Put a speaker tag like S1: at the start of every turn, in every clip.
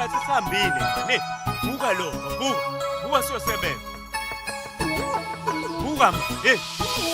S1: ngathi sihambile ne. Buka lo, buka siyosebenza. Buka hey.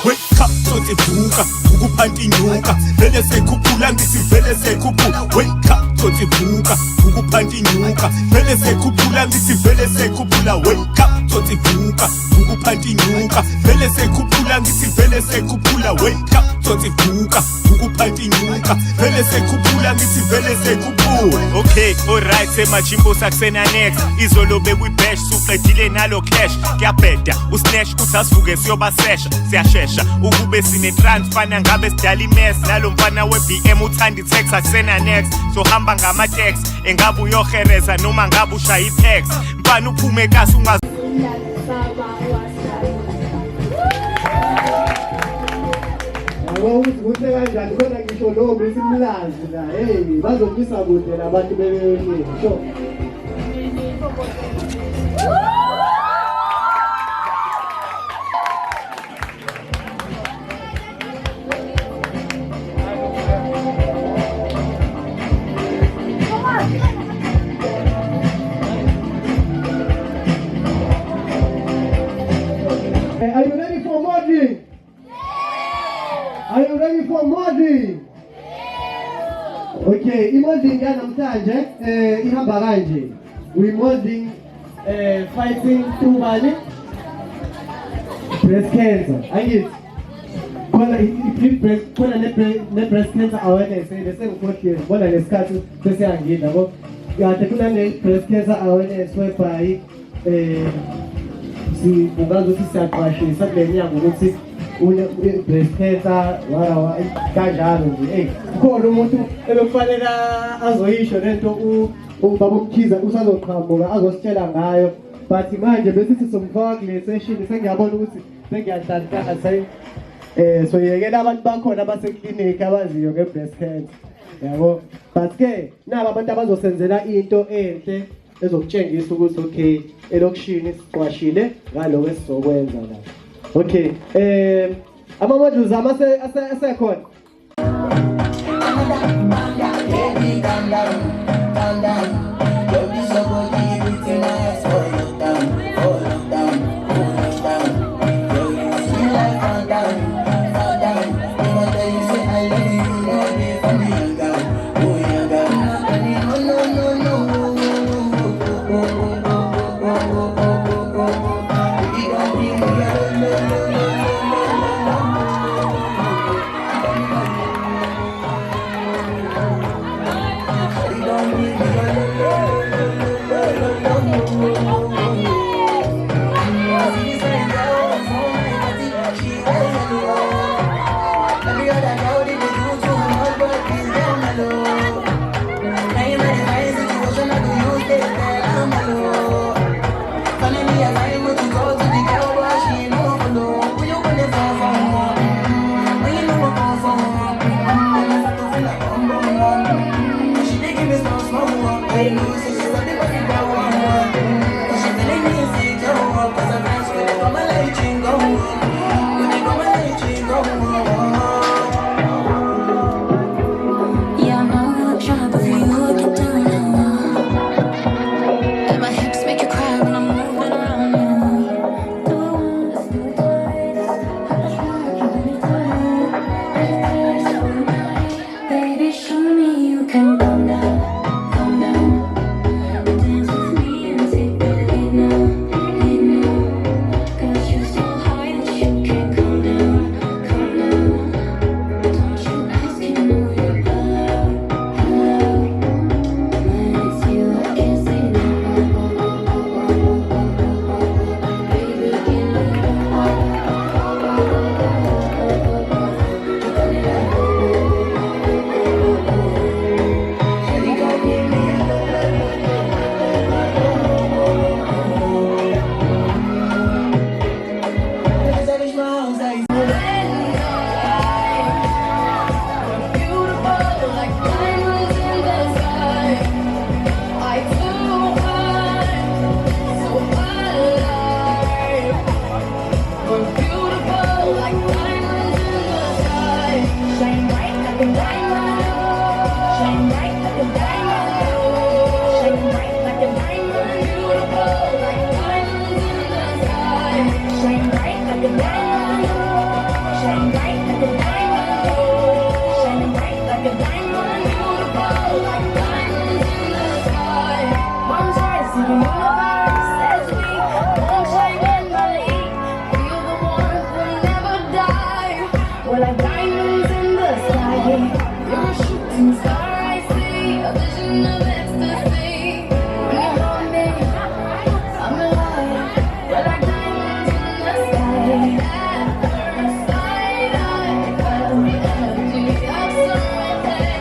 S2: Wake up Tsotsi vuka ukuphanti inyuka vele sekhuphula ngithi vele sekhuphula. Wake up Tsotsi vuka ukuphanti inyuka vele sekhuphula ngithi vele sekhuphula. Wake up Tsotsi vuka ukuphanti inyuka vele sekhuphula ngithi vele sekhuphula. Wake up Tsotsi vuka ukuphanti inyuka vele sekhuphula ngithi vele sekhuphula.
S1: Okay, alright, semajimbo sakusena next. Izolo bekwi-bash, suqedile nalo cash. Kuyabheda, usnash uthi asivuke siyobasesha. Siyashesha, ukube sine-transfana ngabe sidala imess. Nalo mfana we-BM uthanda i-text akusena next. So hamba ngama-tex, engabe uyohereza noma ngabe ushaya i-pex. Mfana uphume kasi
S3: ukuthi kanjani khona ngisho lo besimlazi la hey bazomisa kude labantu bebeyini so Are you ready for modeling? Are you ready for modeling? Okay, i-modeling yanamhlanje ihamba kanje. We modeling fighting through bani breast cancer. Angithi khona ne-breast cancer awareness bese ngikhohlile bona lesikhathi sesiyangida yabo. Kade kuna ne-breast cancer awareness whereby ungazi ukuthi siyaqwashisa kule nyanga ukuthi breast cancer kanjalo nje khona umuntu ebekufanele azoyisho lento ubaba uMkhiza usazoqhamuka azositshela ngayo but manje bese sizomfaka kule session sengiyabona ukuthi sengiyahlanhlana so yekela abantu bakhona abaseklinik abaziyo nge-breast cancer yabo but ke naba abantu abazosenzela into enhle ezokutshengisa ukuthi okay elokishini siqwashile ngaloko esizokwenza la. Okay, ama-modules asekhona.
S4: the universe as we moonshine and Molly. Feel the warmth will never die. We're like diamonds in the sky. You're a shooting star I see, a vision of ecstasy. When you hold me, I'm alive. We're like diamonds in the sky. At first sight, I felt the energy of serenity.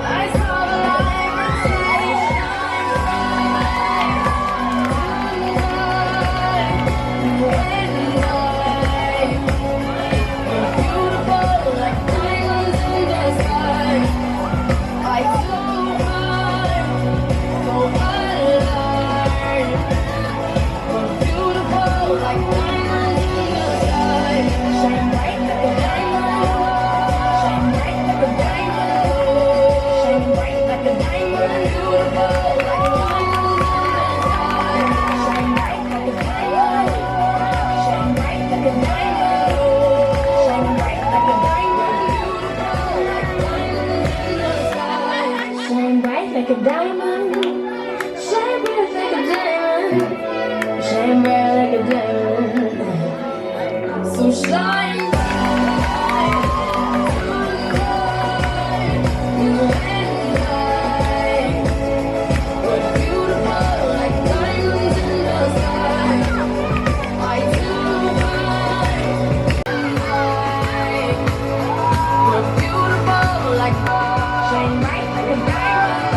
S4: I saw the light inside you shine bright. We're beautiful like diamonds in the sky. I flew high, so alive. We're beautiful like diamonds in the sky. Shine bright like a diamond. Shine bright like a diamond. Shine bright like a diamond. Beautiful like diamonds in the sky. Shine bright like a diamond. Shine bright like a diamond. Shine bright like a diamond. Shine bright like a diamond. Shine bright like a diamond. So shine bright, you and I. We're beautiful like diamonds in the sky. I flew high. We're beautiful like shine bright like a diamond.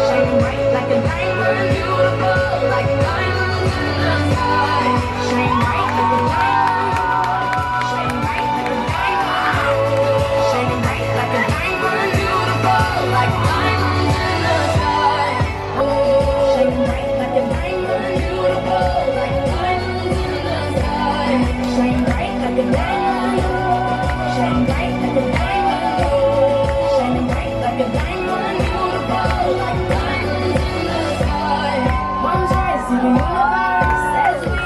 S4: Shine bright like a diamond. Beautiful like diamonds in the sky. Shine bright like a diamond. Shine bright like a diamond. Shine bright like a diamond. Beautiful like diamonds in the sky. Oh, shine bright like a diamond. Beautiful like diamonds in the sky. Shine bright like a diamond. Shine bright like a diamond. Shine bright like a diamond. Beautiful like diamonds in the sky. One rise to the universe as we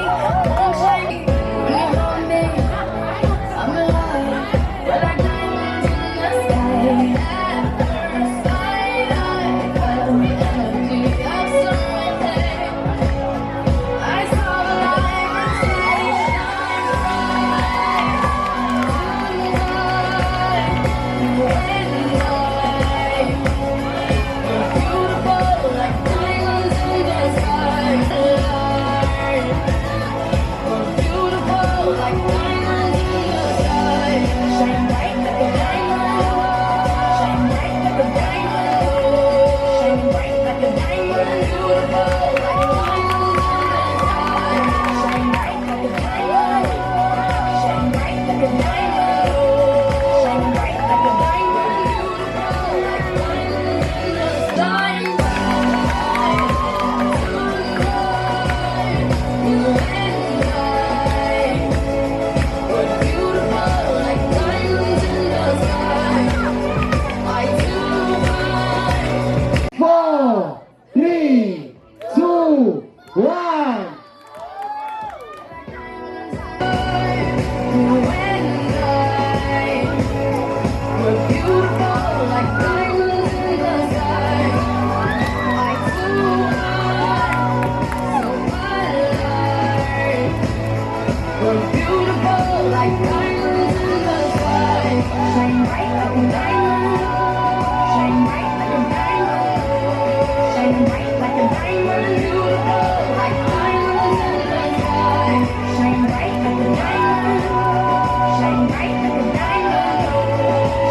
S4: moonshine. When you hold me, I'm alive. We're like diamonds in the sky. At first sight, I felt the energy of serenity. I saw the light inside you shine bright. We're beautiful like diamonds in the sky. We're beautiful like diamonds in the sky. Shine bright like a diamond. Shine bright like a diamond. Shine bright like a diamond. Beautiful like diamonds in the sky. Shine bright like a diamond. Shine bright like a diamond. Shine bright like a diamond. Beautiful like diamonds in the sky. You and I. We're beautiful like diamonds in the sky. I flew high.
S3: 4, 3, 2, 1.
S4: You and I. We're beautiful like diamonds in the sky. I flew high, so alive. We're beautiful like diamonds in the sky. Shine bright like a diamond. Shine bright like a diamond. Shine bright like a diamond. Beautiful like diamonds in the sky. Shine bright like a diamond. Shine bright like a diamond.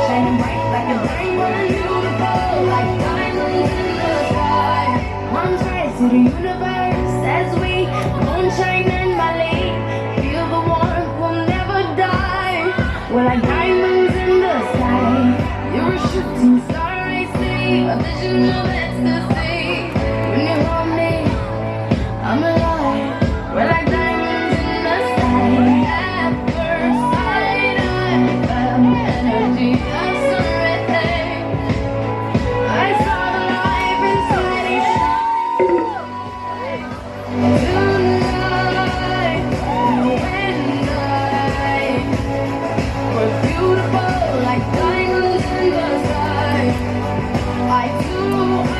S4: Shine bright like a diamond. Beautiful like diamonds in the sky. One rise to the universe as we moonshine and Molly. Feel the warmth will never die. We're like diamonds in the sky. You're a shooting star I see, a vision of ecstasy. When you hold me, I'm alive. We're like diamonds in the sky. At first sight, I felt the energy of serenity. I saw the light inside you shine. Tonight, you and I. We're beautiful like diamonds in the sky. I flew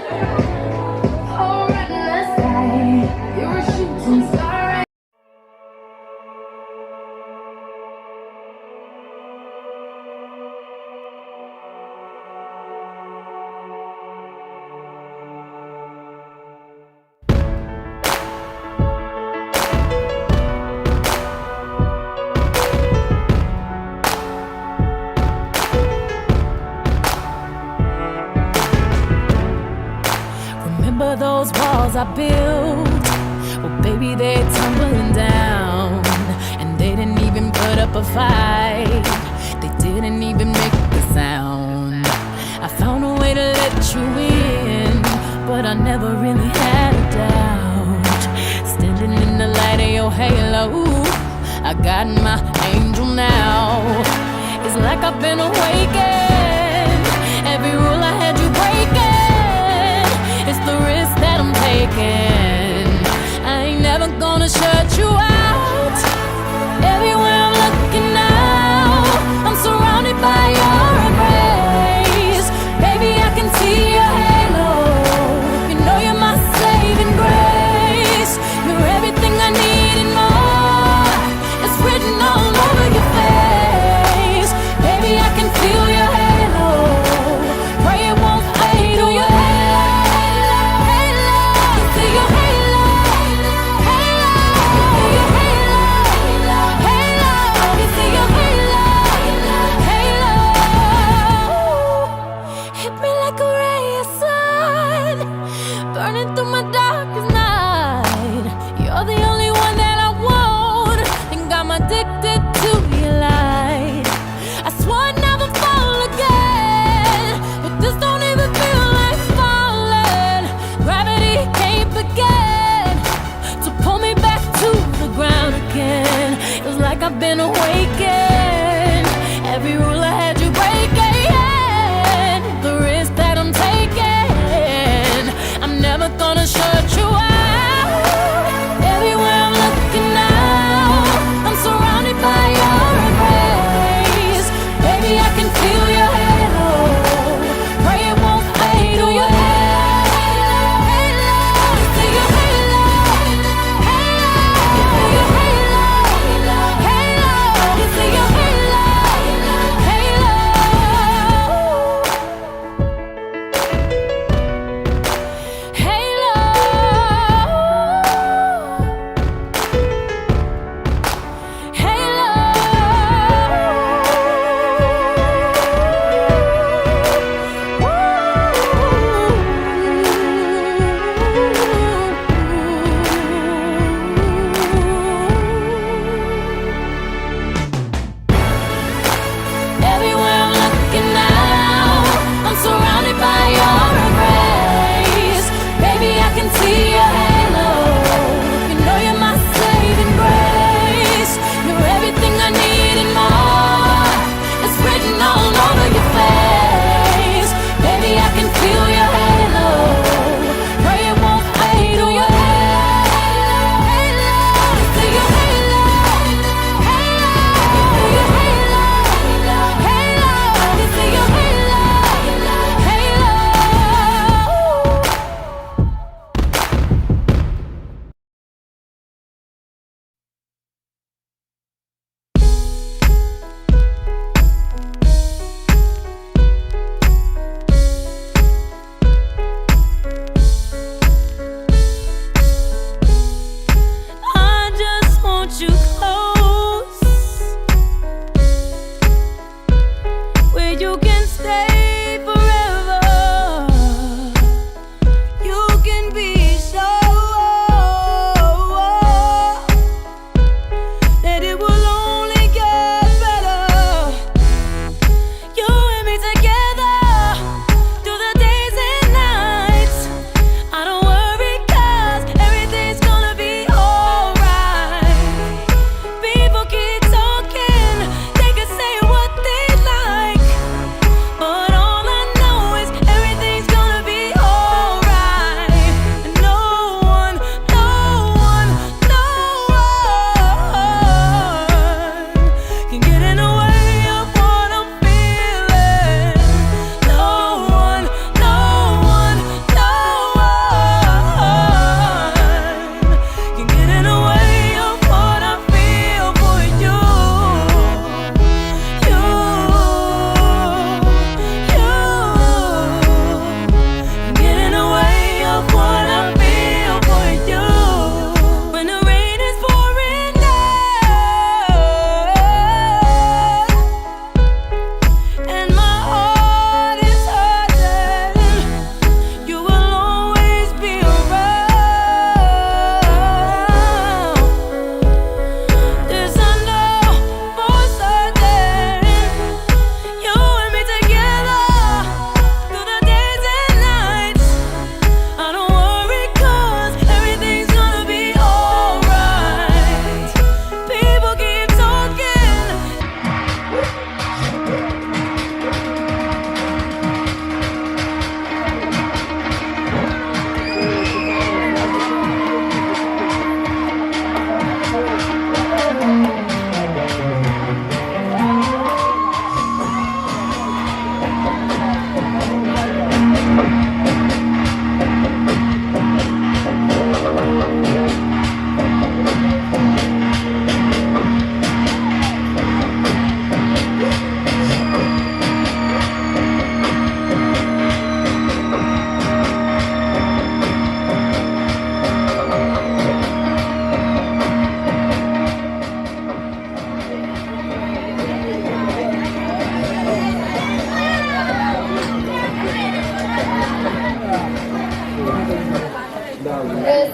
S4: Oh, reckless eye, you're a shooting star.
S5: Remember those walls I built? Well, baby, they're tumbling down. And they didn't even put up a fight. They didn't even make a sound. I found a way to let you in, but I never really had a doubt. Standing in the light of your halo, I got my angel now. It's like I've been awakened. Every rule I had you breaking. It's the risk that I'm taking. I ain't never gonna shut you out. Everywhere I'm looking now, I'm surrounded by your embrace. Baby, I can see your halo. You know you're my saving grace. You're everything I need and more. It's written all over your face. Baby, I can feel your halo. Pray it won't fade. Feel your halo, halo. Feel your halo, halo. Feel your halo, halo. Feel your halo, halo. Hit me like a ray of sun, burning through my darkest night. You're the only one that I want. Think I'm addicted to your light. I swore I'd never fall again, but this don't even feel like falling. Gravity can't begin to pull me back to the ground again. It's like I've been awakened. Every rule I had you breaking. The risk that I'm taking, I'm never gonna shut you out. Everywhere I'm looking now, I'm surrounded by your embrace. Baby, I can feel your halo. Pray it won't fade. Feel your halo, halo. Feel your halo, halo. Feel your halo, halo. Feel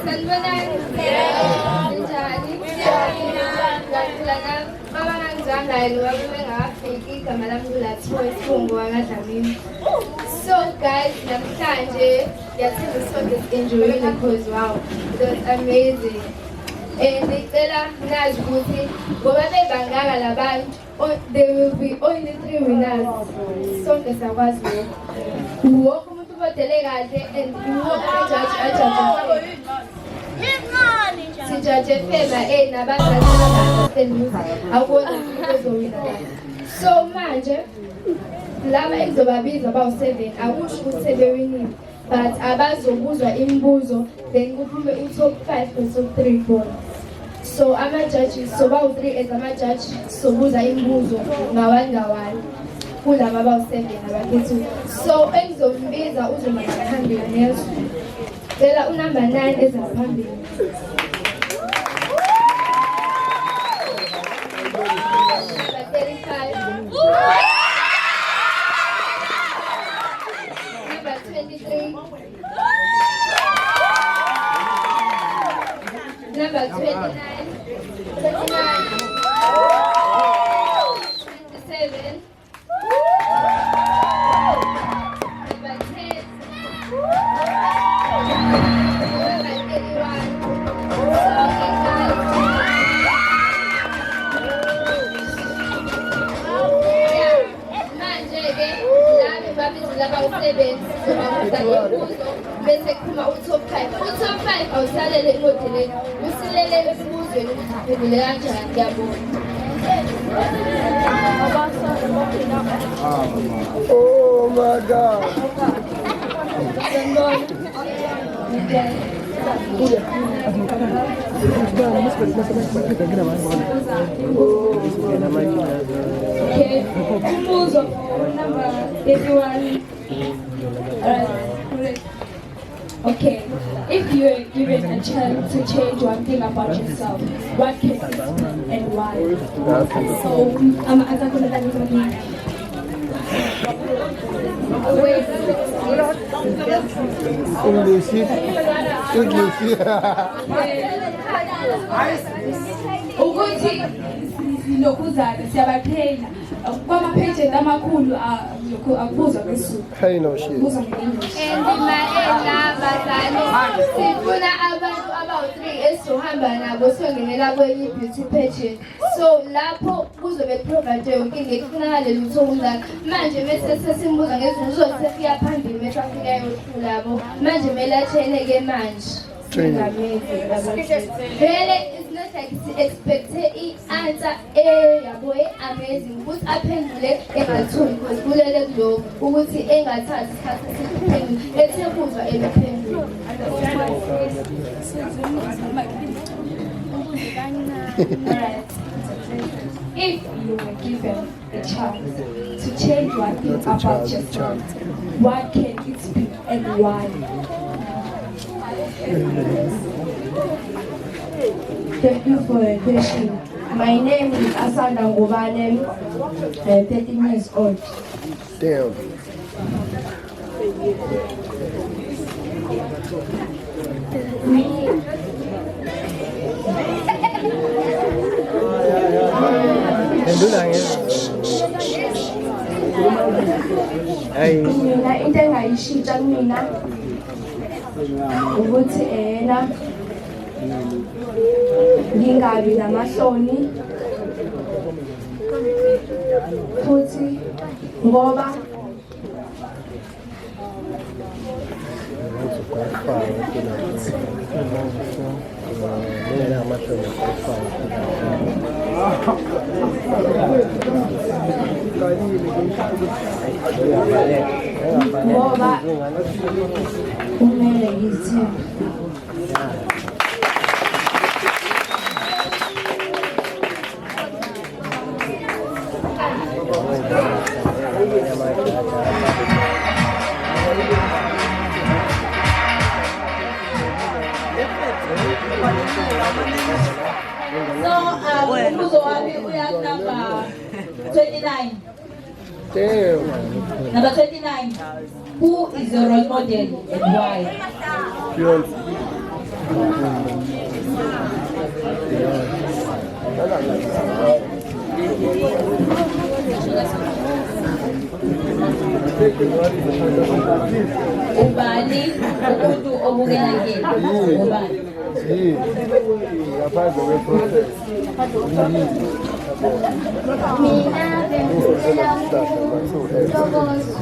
S4: sanibonani? Ninjani? Ngiyaqula nami. Baba ngangizangayo ngoba bengakafiki igama lami kulathiwa isifungo wangadlamini. So guys, namhlanje ngiyathemba sonke enjoying because wow, it was amazing. Ngicela nazi ukuthi ngoba bebangaka labantu, there will be only 3 winners. Sonke sakwazi lokho. Wonke umuntu ubodele kahle and wonke ajaji sijaje fema nabazali abaunderstand ukuthi akukona umuntu ozowina. So manje laba engizobabiza bawu-7 akusho ukuthi sebewinile, but abazobuzwa imibuzo then kuphume u-top 5 no-top 3 bona. So ama-judges, so bawu-3 as ama-judge sobuza imibuzo ngawani kulaba bawu-7 abakhethiwe. So engizombiza uzoma ngaphambili nezo. Cela unumber 9 eza phambili. Number 35. Number 23. Number 29. 27. Number 10. Number 81. Manje-ke lami babizela bawu-7 sobabuza imibuzo bese kuphuma u-top 5. U-top 5 awusalele emodeleni, usilele esibuzweni ukuthi uphendule kanjani. Ngiyabona.
S6: Oh my God.
S4: Okay, umbuzo number 81. Okay, if you were given a chance to change one thing about yourself, what can it be and why? So, I'm going ukuthi lokuzana siyabaphela kwama-pages amakhulu akubuzwa ngesuku.
S6: Hey, no shit.
S4: Kubuzwa nge-English. Bazali sifuna abantu abawu-3 esizohamba nabo siyongenela kwenye beauty pageant. So lapho kuzobe provide yonke into ekufunakala lutho kunjani. Manje mese sesimbuza ngezinto uzosefika phambili mase afika yohlula yabo. Manje kumele atshene-ke manje. Vele it's not like si-expecte i-answer yabo amazing ukuthi aphendule engathuli because kulele kulokhu ukuthi engathathi isikhathi esiphendule ethe kuzwa ebephendule. Alright. If you were given a chance to change one thing about yourself, what can it be and why?
S7: Thank you for the question. My name is Asanda Ngubane, 13 years old.
S6: Damn.
S7: Mina into engayishintsha kumina ukuthi ngingabi namahloni futhi ngoba ngoba kumele ngizithembe.
S8: Umbuzo wami uya number 29.
S6: Damn.
S8: Number 29. Who is your role model and why? Ubani umuntu obukelekile. Ubani.
S6: Ngaphandle kwe-process.
S7: Mina bengicela ukuthokoza.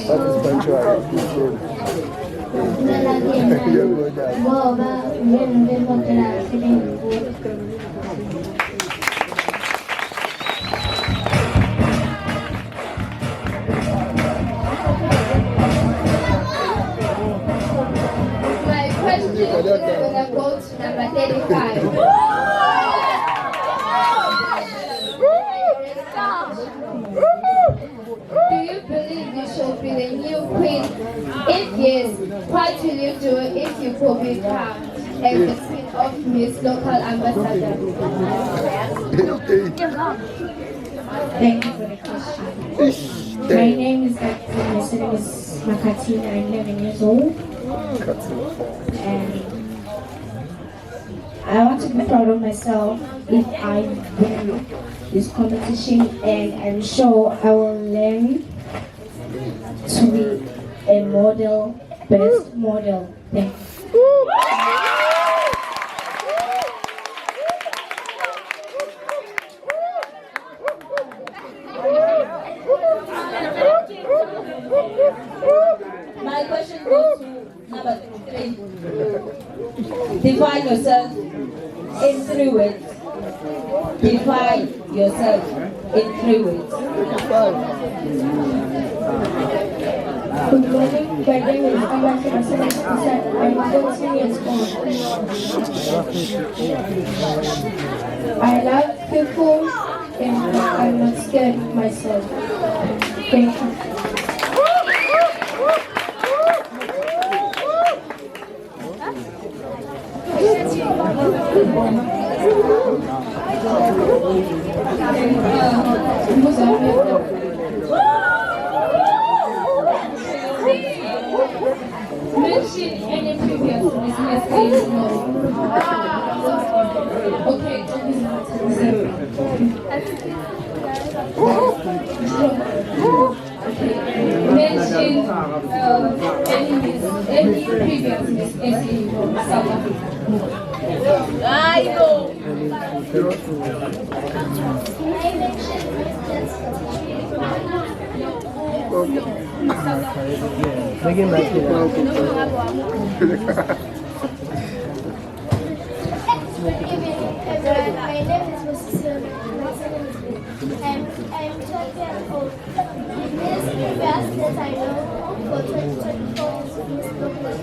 S6: That is punctual.
S7: Ngoba uyena bemotela sebengibuka. My question is gonna go to number 35. Do you believe you should be the new queen? If yes, what will you do if you could become as the queen of Miss Local Ambassador? Thank you for the question. My name is Katina. My name is Makatina. I'm 11 years old. And I want to be proud of myself if I win this competition, and I'm sure I will learn to be a model, best model. Thank you.
S8: My question goes to number 3. Define yourself in 3 words. Define yourself in 3 words.
S7: Good morning. My name is Amanda Masana. I'm 14 years old. I love people and I'm not scared of myself. Thank you.
S8: Mention any previous business days. Okay. Mention any previous business in South Africa. I know.
S7: My name is Mrs. I'm 12 years old. This best that I know for 2024 is Miss Local.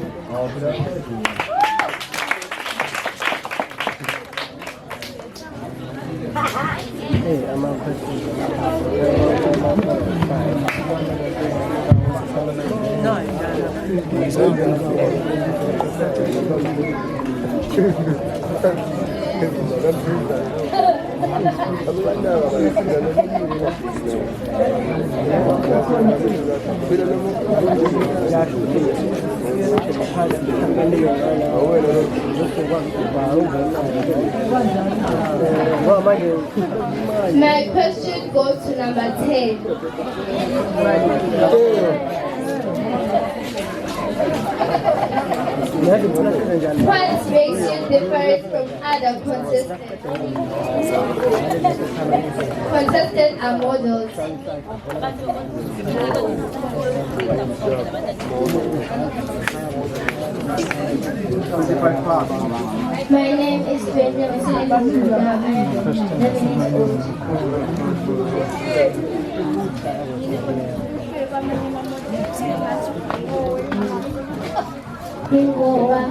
S6: Hey, I'm out question.
S7: My question goes to number 10. What makes you different from other contestants and models? My name is Benjamin Selena. I am 11 years old. Hingoba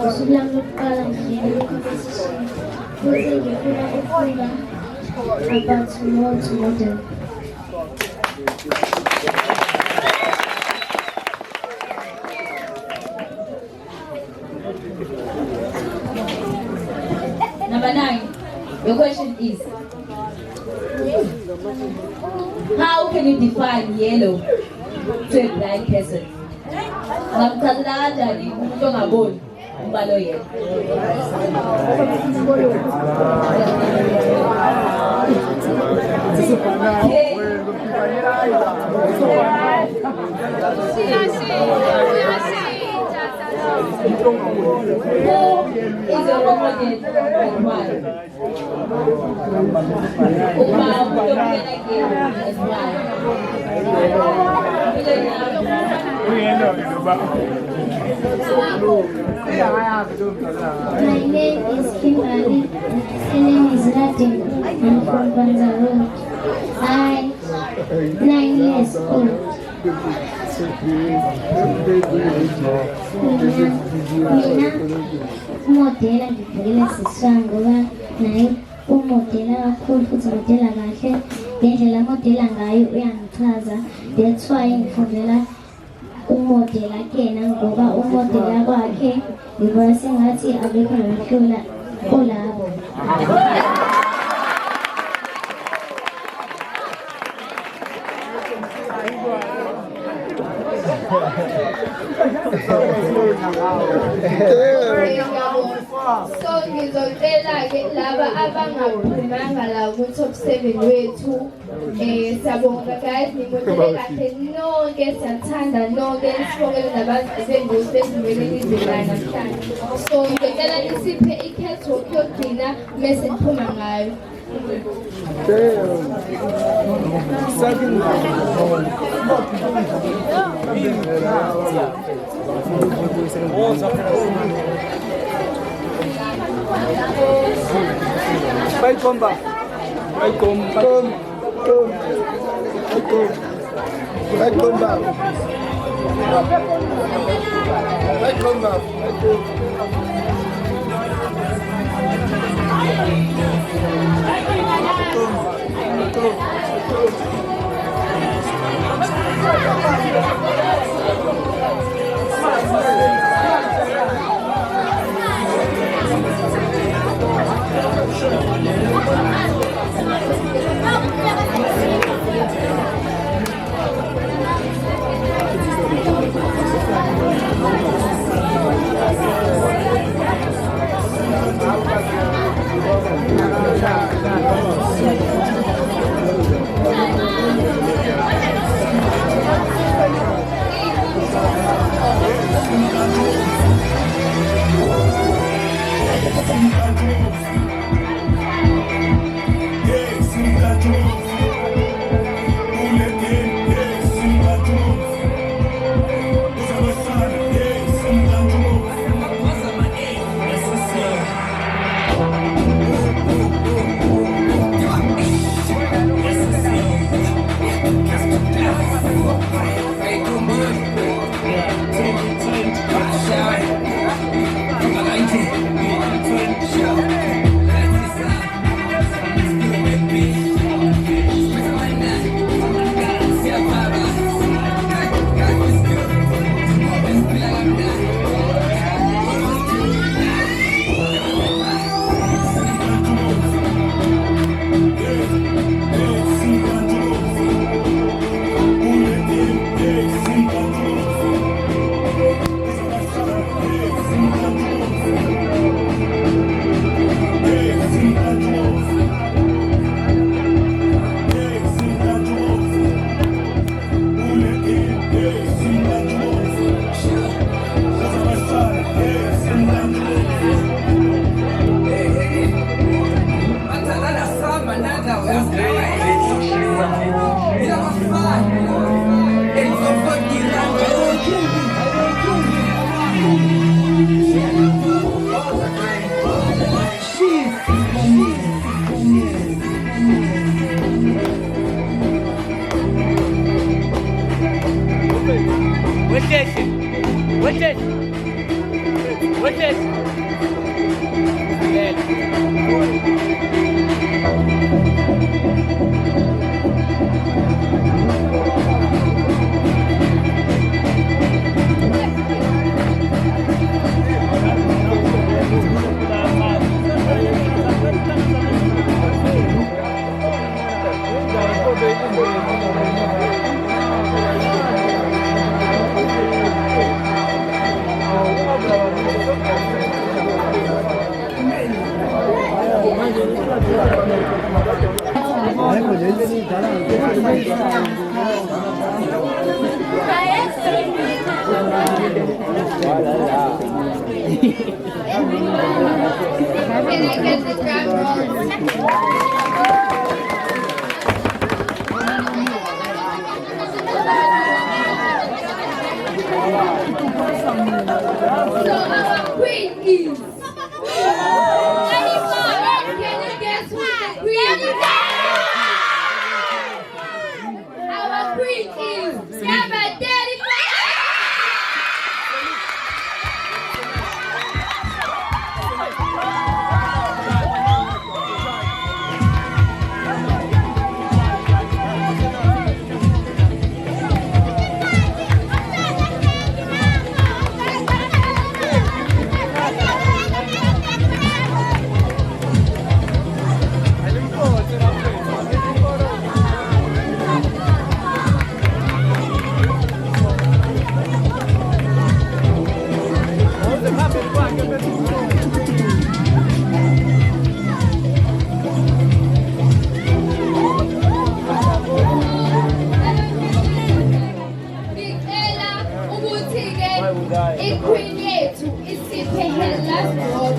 S7: usulang lokuqala nje competition futhi ngifuna ukufunda about more to model.
S8: Number 9. Your question is, how can you define yellow? to a blind person. Ngamchazela kanjani umuntu ongaboni umbalo yena? Who is your role model and why?
S7: My name is Kimberly. My name is Latin. I'm from Bangalore. I'm 9 years old. Mina umodela ngivukela siswami ngoba naye umodela kakhulu futhi umodela kahle ngendlela amodela ngayo uyangichaza. That's why ngifundela umodela kena ngoba umodela kwakhe ngibona sengathi abekho nomhlula kulabo.
S4: So ngizocela-ke laba abangaphumanga la ku-top 7 wethu siyabonga guys nimodele kahle nonke siyathanda nonke sibongele nabazengozi bezimele nizelayo namhlanje. So ngicela nisiphe i-catwalk yokugcina mese niphuma ngayo.
S6: Vai comba. Vai comba. Vai comba. Vai comba.
S4: I get the drum roll? So our queen is. Can you guess who the queen is? Our queen is number 35. Iqueen yethu isiphe her last word.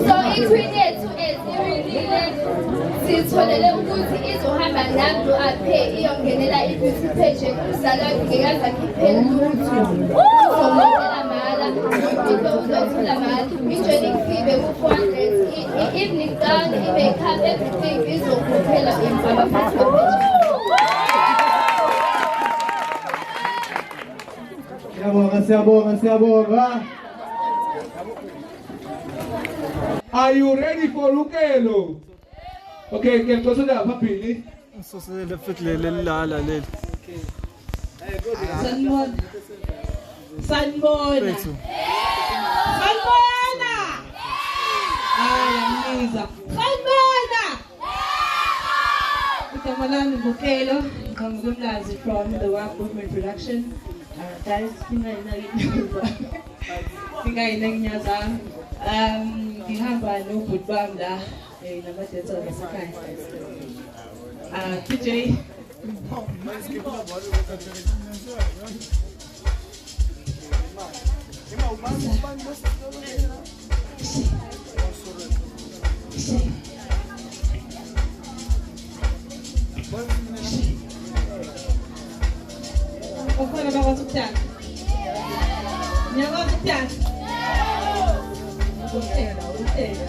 S4: So iqueen yethu eziwinile sitholele ukuthi izohamba nami aphe iyongenela i-beauty pageant uzalwa ngekaze akhiphele lutho uzomenzela mahhala into uzothola mahhala i-joining fee beku-400 i-evening gown i-makeup everything izokhokhela abaphathi be-pageant.
S3: Siyabonga.
S9: Are you ready for Lukelo? Okay, can go to the papi.
S8: Sanibona. Itamalani Bukelo, Kamgumlazi from the Work Movement Production. Guys, ngihamba nobhuti la namadensa ngasekhaya. TJ Ufuna bakwazi ukuthanda? Niyakwazi ukuthanda? Ukuthela.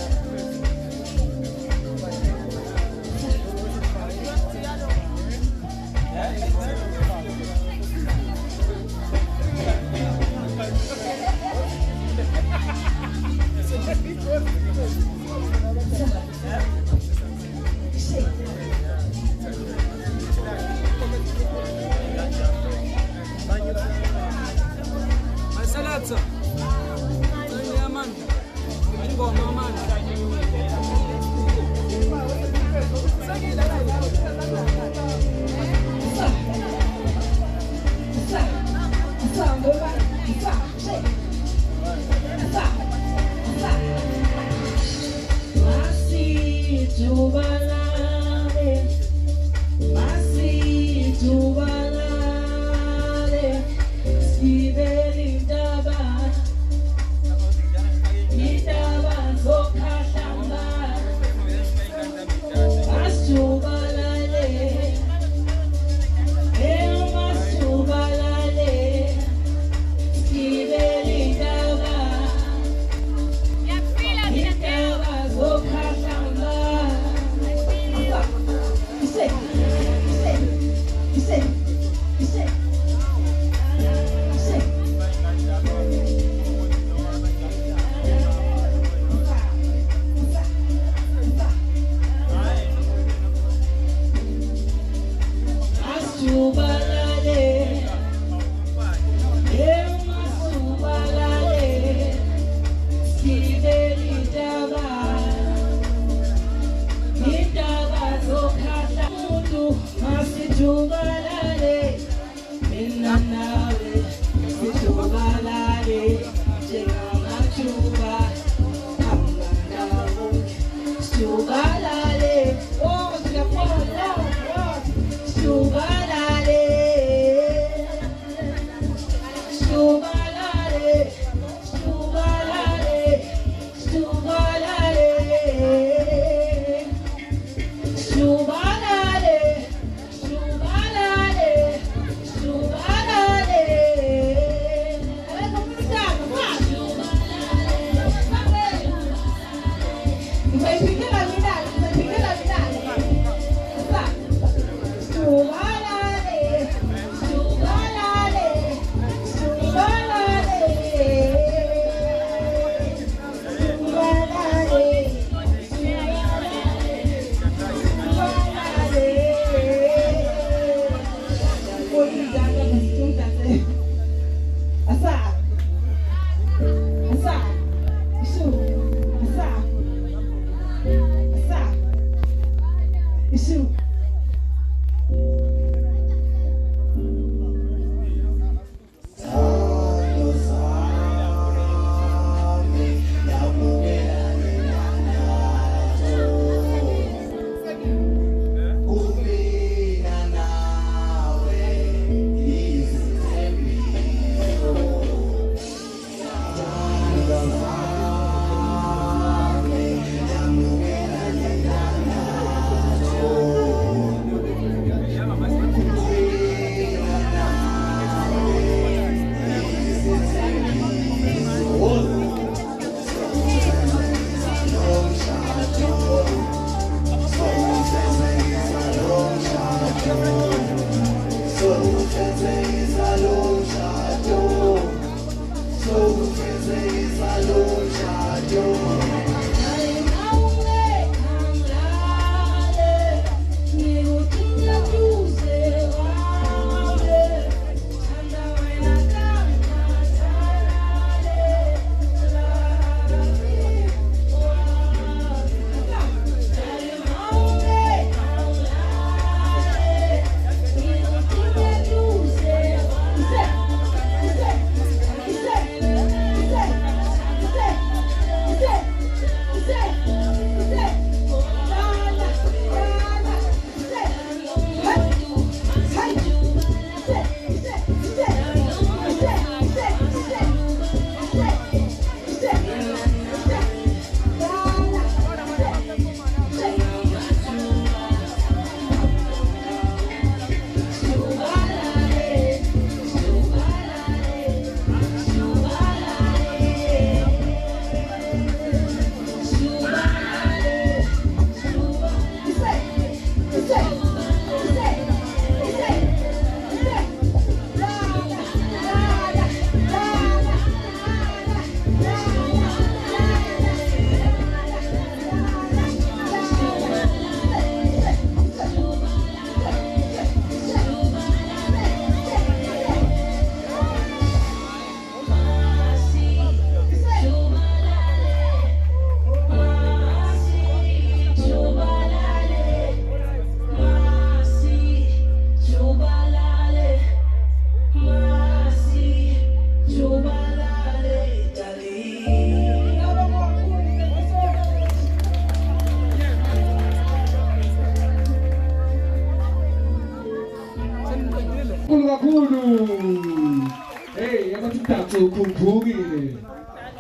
S9: Hey, I'm about to dance to Kumpugine.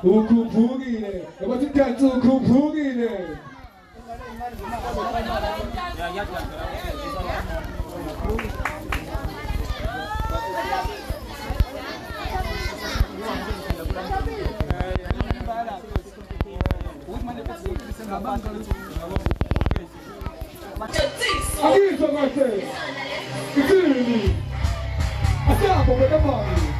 S9: Ukumpugine. I'm about to dance to Kumpugine. Aqui só vai ser. It's I stop over the money.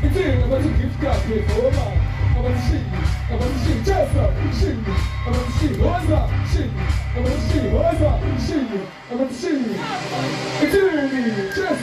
S9: It's in about to give God praise for a man. I'm going to sing, just up, sing. I'm going to sing, what's up, sing. I'm going to sing, what's up, sing. I'm going to sing. It's in just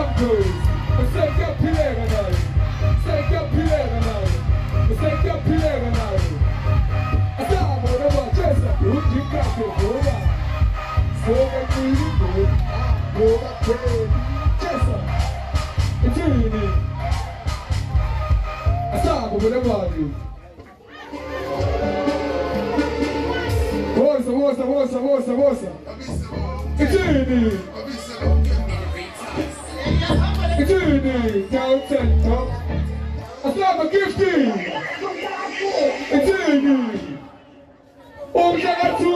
S9: numbers. Você quer pilera, não. Você quer pilera, não. Você quer pilera, não. Essa amor é uma coisa de cachorro. Fogo aqui, fogo aqui. It's really. Essa amor é uma Moça. Itini. Downtown top. Asama gifting. Itini. Jagatu.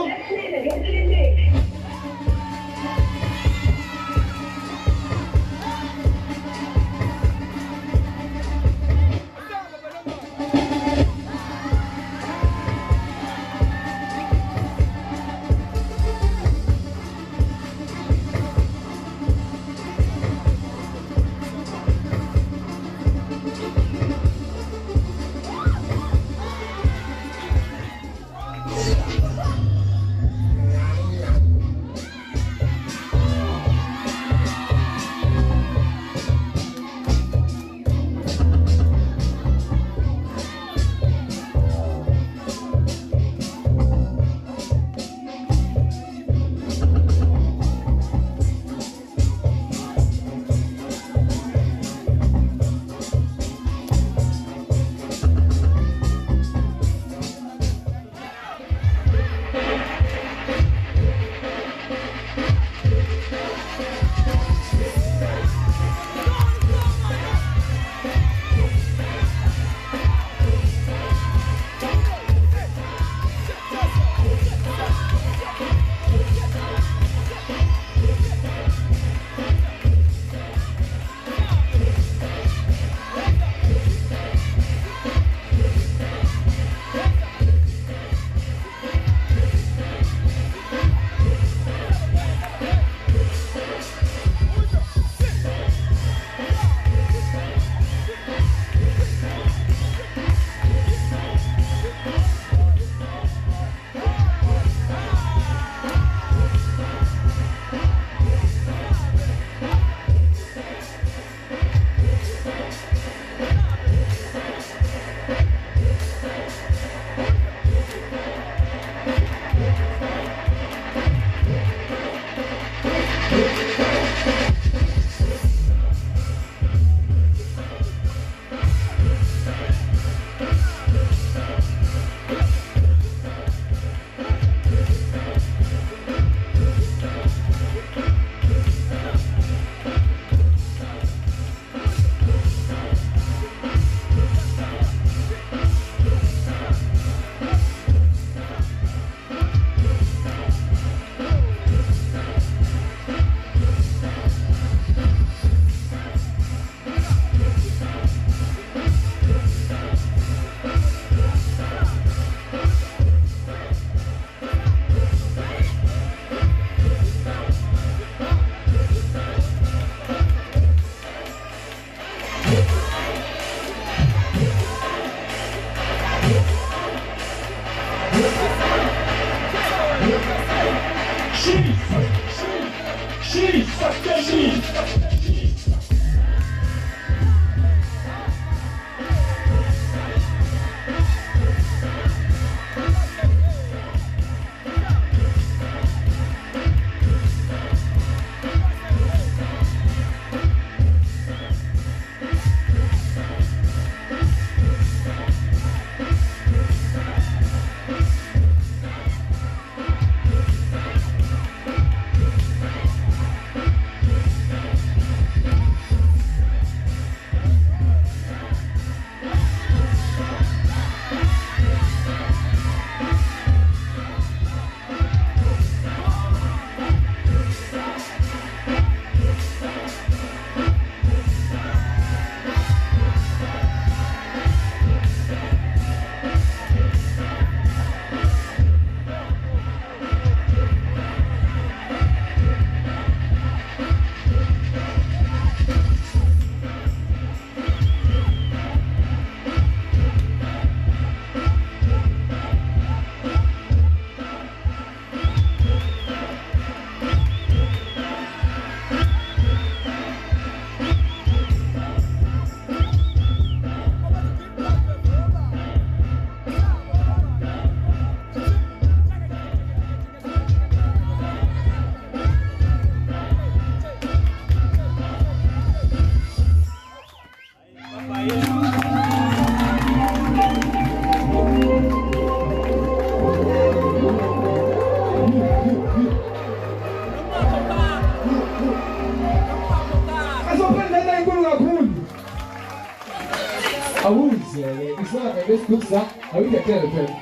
S9: isaka besikuza awuyekele phela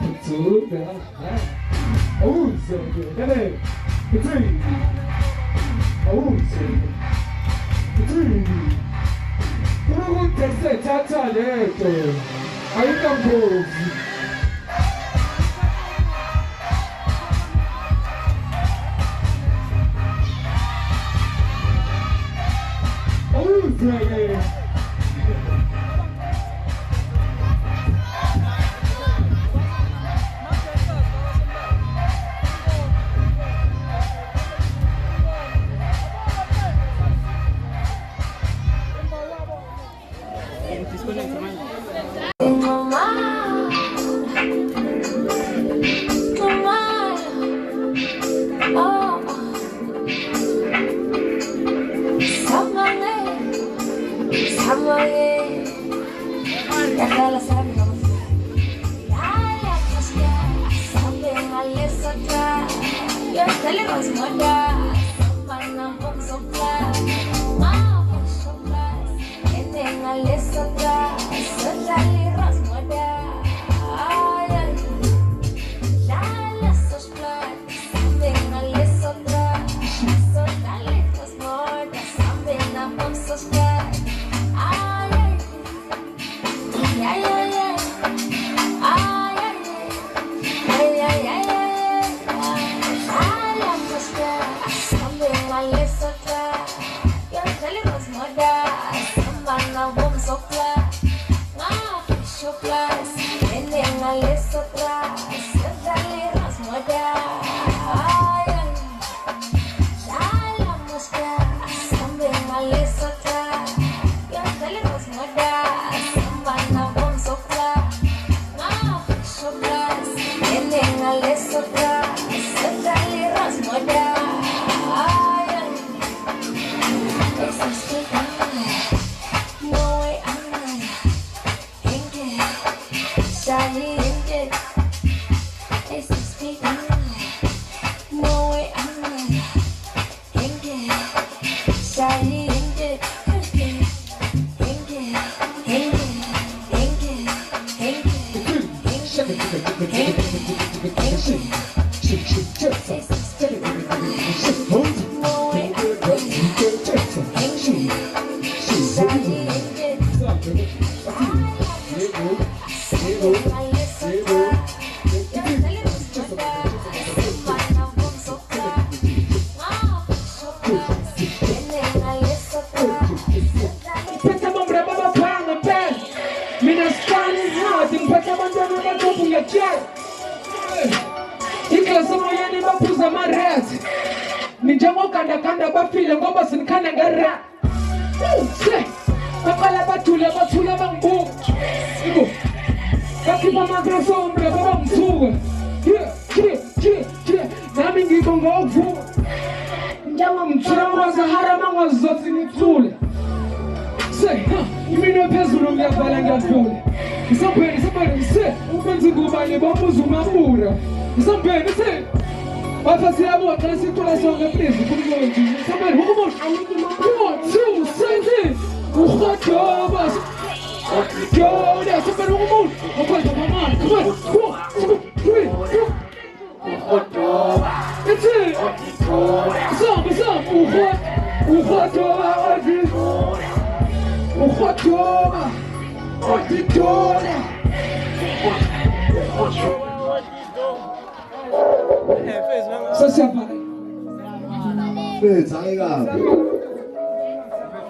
S9: utsude awuze kale kuthi awuze kuthi ukuthi sethatha leto ayikambozi awuze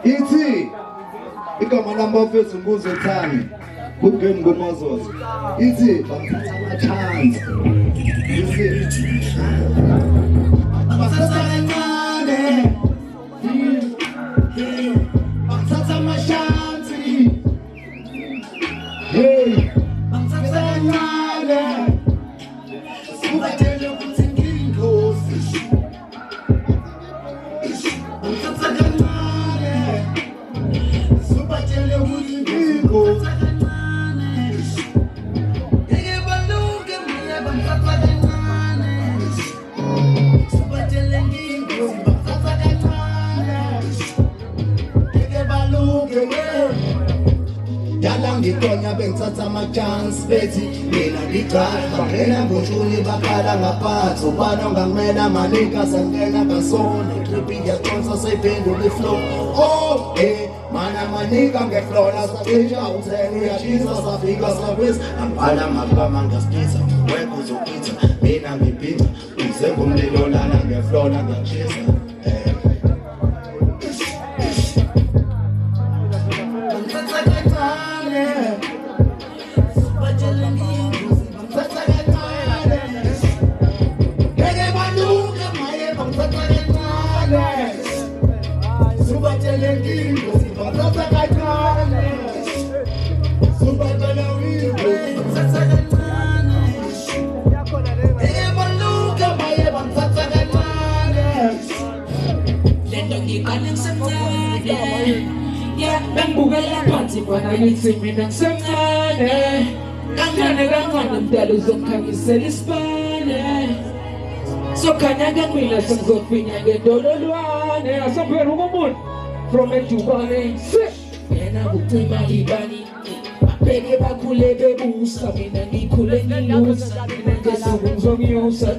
S10: Ithi igama lambafethu mbuzo thani kugame ngomazos ithi bamthatha ama-chance bamthatha kancane bamthatha ama-chance hey bamthatha kancane sibatshele ukuthi ngiyinkosi bamthatha kancane sibatshele ukuthi ngiyinkosi Ngikonya bona bengithatha ama-chance bethi mina ngicala bangena ngoshuni bakhala ngaphansi ubani ongangamela manika sangena ngasona itripi ngiyaconsa seyiphendula iflow oh mana manika ngeflow nasacisha utheni uyashisa safika sakwisa angibhala magama ngiyaspitha wekho uzokitha mina ngiphinda uze ngumlilo lana ngeflow nangiyashisa
S9: Mina ngisemncane kancane kancane mdala uzokhanyisela isibane sokhanya-ke mina sengizofinya ngendololwane asaphela ukomuntu from edubane yena kucima ibani babheke bakhule bebusa mina ngikhule ngilusa mina ngesuku ngizomyusa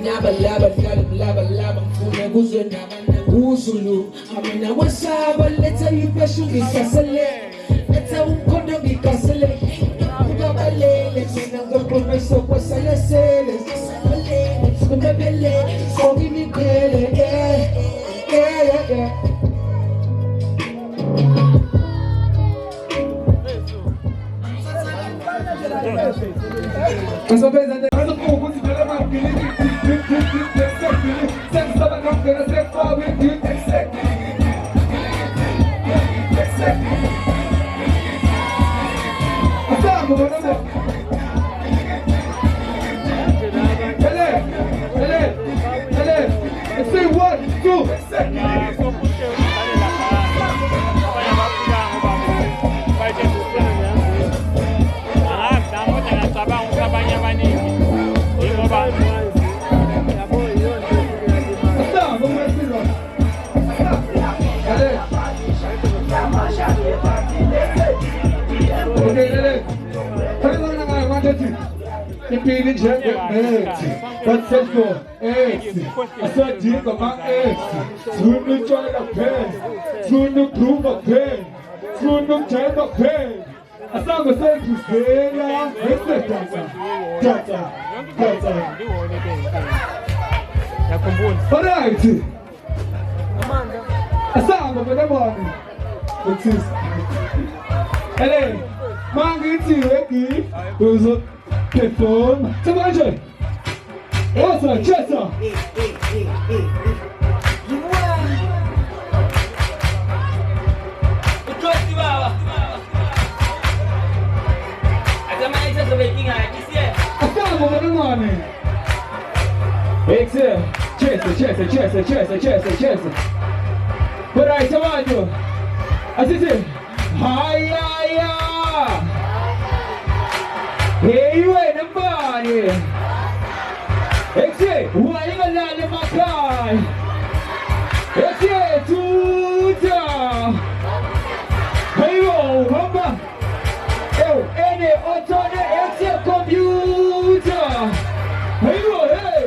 S9: labalaba labalaba ngifune kuzwe nabanakuZulu amina kwesaba letha ifeshu ngikasele letha umkhondo ngikasele ukabalele mina ngoprofeso kwasalesele sisalele sikumebele sokimiqhele perform. Samanja. Osa, Chesa. Chesa. Peraí, Samanja. Assiste. Haya. Hey, you ain't nobody. Exit, who are you allowed to makai? Exit, tuta. Hey, yo, hamba. Yo, any autone, exit computer. Hey, yo, hey.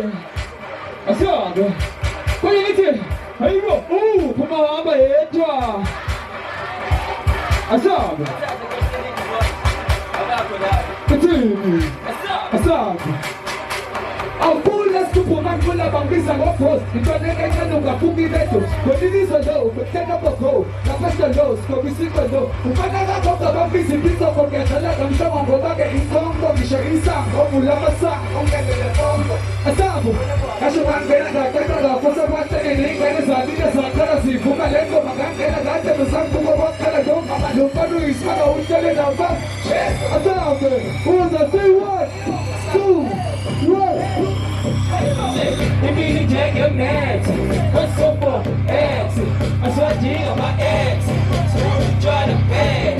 S9: Asad. What is it? Hey, yo, ooh, come on, hamba, etra. Asad. Asad. I'll pull us to Poman Pula Bambisa of course. Because they can't know the Puki Betos. But it is a low, but take up a go. The question lows, so we see the low. Who can I talk about this in this of forget a lot of someone go back in Congo, Misha, Omulabasa, Asad. Ashuan Bella, for some one thing in English, Adidas, Sakarasi, Pumalengo, Maganga, the Sanko, Kalado, Lupadu is not out telling about. Asad, who's the say what? 2, 1. If you take your next, what's up for X? I saw G on my X. Try to bed,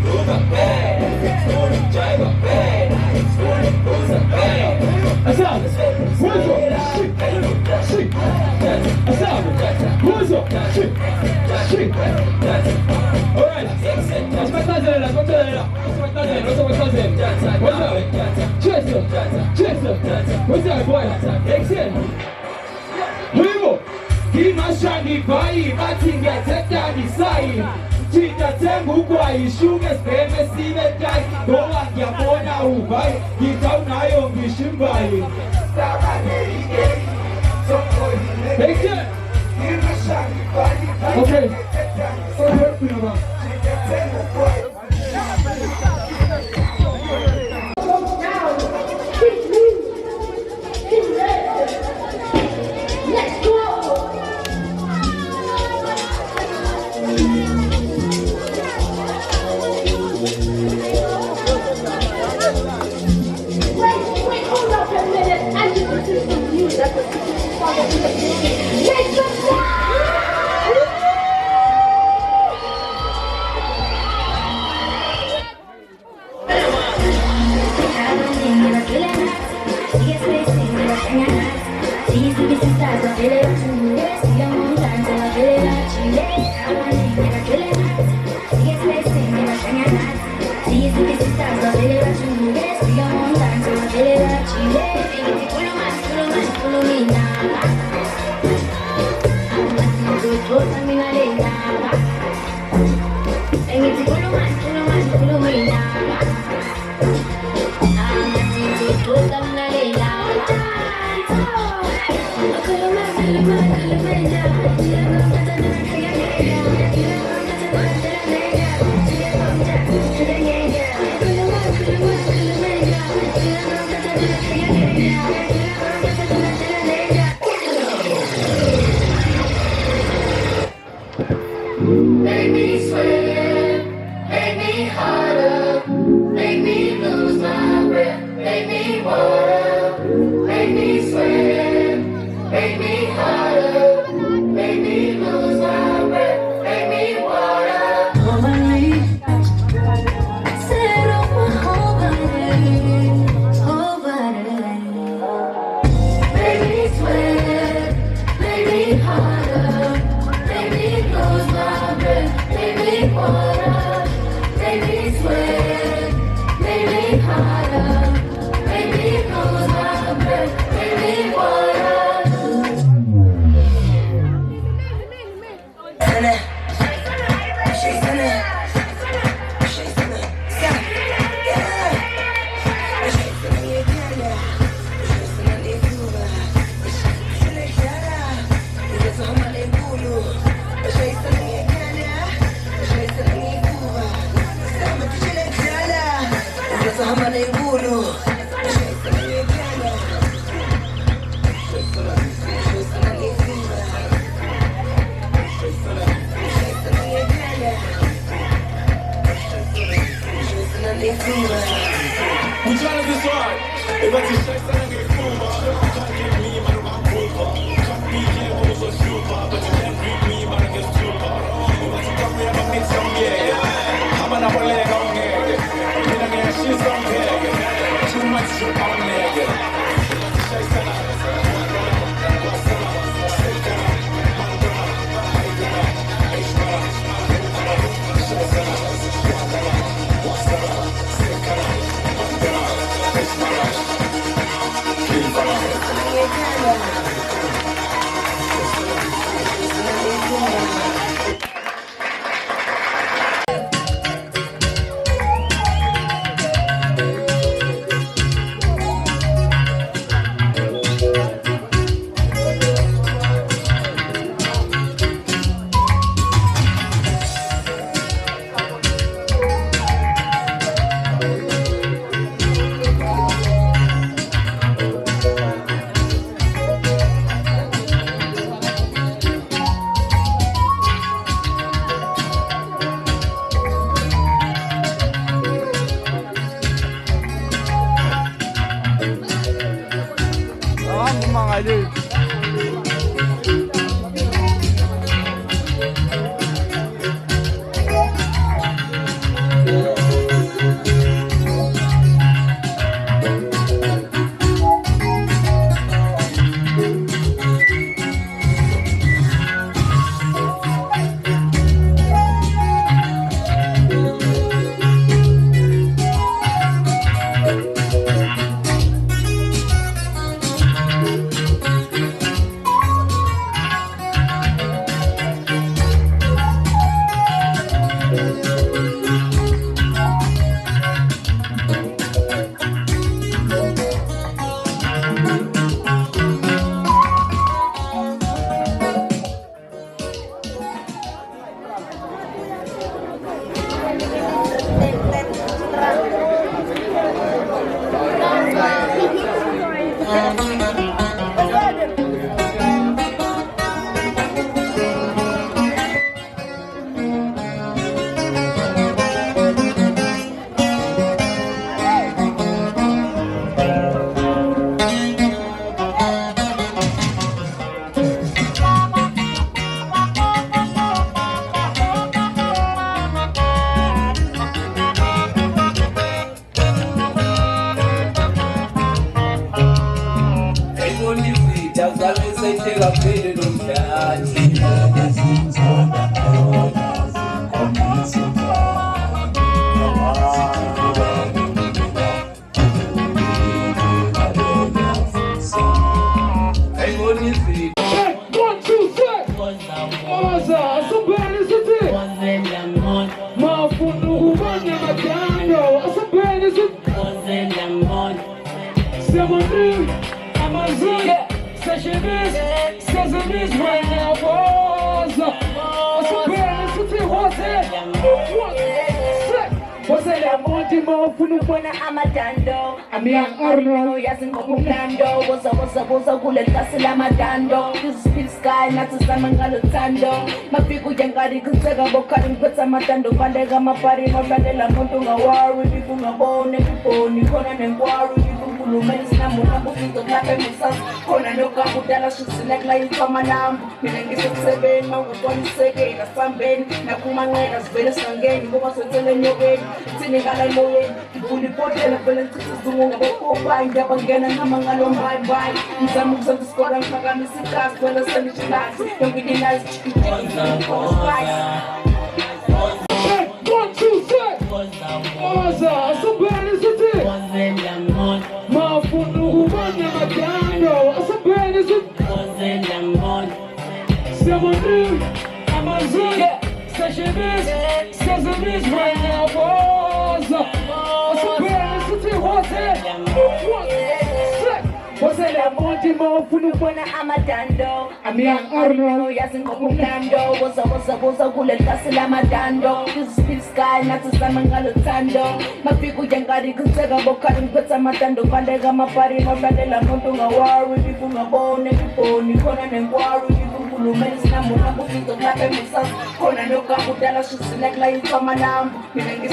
S9: move a bed, drive a bed, who's a bed? I saw this. What's up? Shit. I saw what's up? Shit. Alright. Let's go. Chester, what's that boy? Action. Hugo, he must shiny body, batting get that daddy side. Cheetah Tango Guay, Sugar Spam, see that guy. Go on, your boy now, bye. He don't know you should buy. Action. Okay. So hurt me about.
S4: Make me sweat, make me harder, make me lose my breath, make me water, make me sweat, make me harder, make me lose my breath, make me water. Set off my whole body, make me sweat, make me harder, make me lose my breath, make me water, make me sweat, make me harder, make me lose my breath, make me water.
S11: Matando pandega mapari mapandela muntu ngawari bifungabone bifoni khona nenkwari bifungulumeni sinamuna bufito kape musas khona nokakudala shusilekla infama nambu mina ngisekusebeni mawungakwaniseke ngasambeni nakumanqeka sivele sangeni ngoba sotsele nyokeni sinikala emoyeni ngibulipotela vele ngicisizungu ngabopopayi ngiyabangena ngamangalo mbayi ngizama ukuzenza isikora ngiphakamisa ikasi vele senishilasi yonke idinazi Amadando, Arno, Yasin Kopulando, was a bullet castle Amadando, this sky, not to Samangalo Tando, Mapiku Yangari could take a boca and put some Matando, Pandegama Pari, Mabadella, Montunga War, with Bifuna Bone, Nikona and War, with Bifulu, Namuna, Bufito, Kape, Musas, Kona, no Kaputella, should select like Kamanam, Minangis